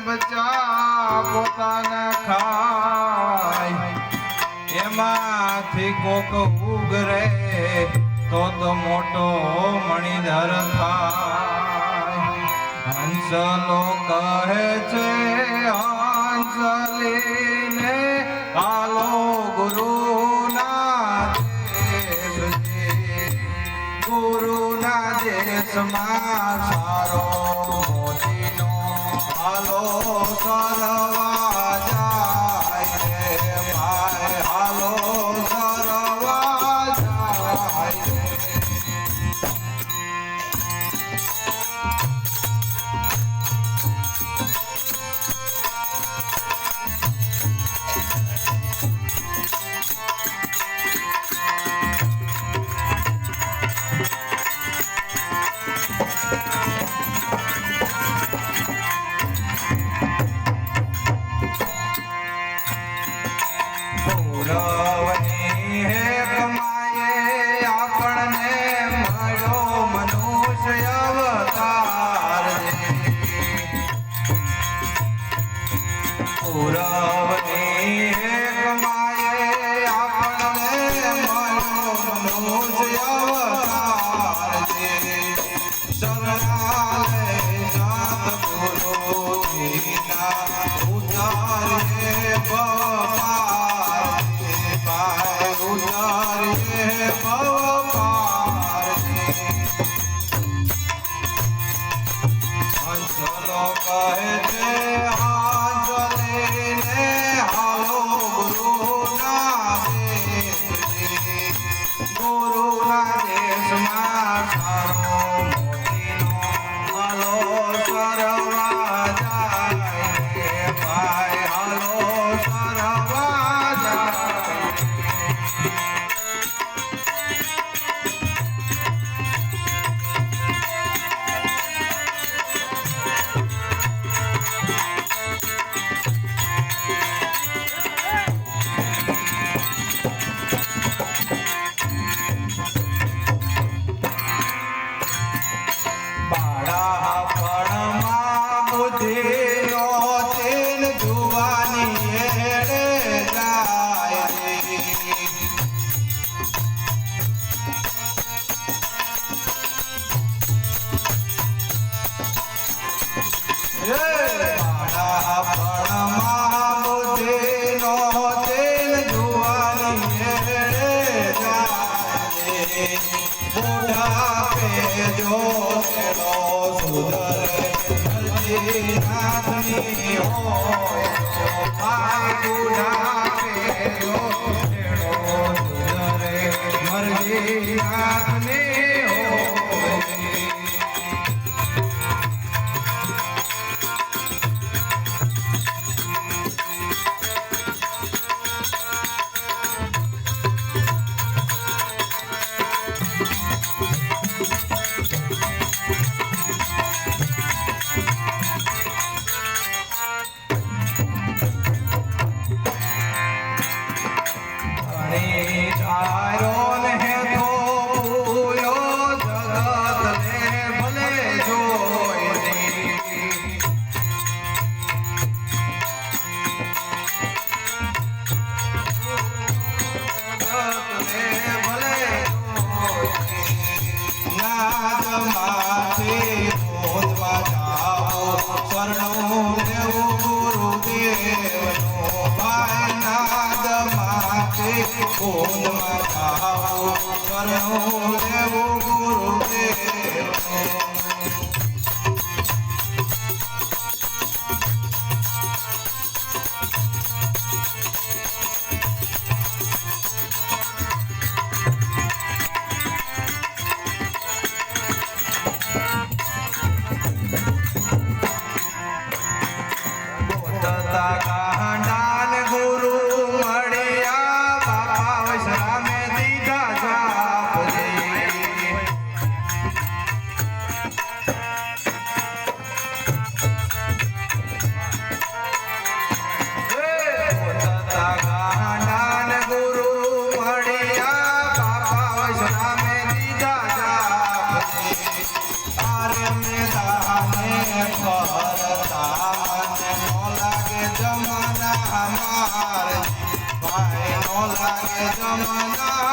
બચ્ચા પોતાને ખાય એમાંથી કોક ઉગરે તો મોટો મણિધર થાય. હંસલો કહે છે હંસલીને કાલો ગુરુના દેશ, ગુરુના દેશમાં સારો મોતીનો હાલો સરવા જાય રે ભાઈ, હાલો સરવા જાય રે. ગૌરવની હે કમાયે આપણને મળ્યો મનુષ્ય અવતાર રે. ગૌરવની હે કમાયે આપણને મળ્યો મનુષ્ય અવતાર રે. સગળાલય સતગુરુજીના ઉતારે ભવપાર ઉતારીએ ભવપાર. હંસલો કહે છે હાંસલીને હાલો ગુરુના દેશ, ગુરુના દેશમાં સારો મોતીનો હાલો સરવા જાય રે ભાઈ, હાલો સરવા જાય. બાળપણમાં બુદ્ધિનો તેલ જુવાની એળે જાય રે. બાળપણમાં બુદ્ધિનો તેલ જુવાની એળે જાય રે. બુઢાપે જો તેડો સુધરે નાથની હોય તો ભાઈ, બુઢાપે જો તેડો સુધરે મરજી નાથની હોય. જમના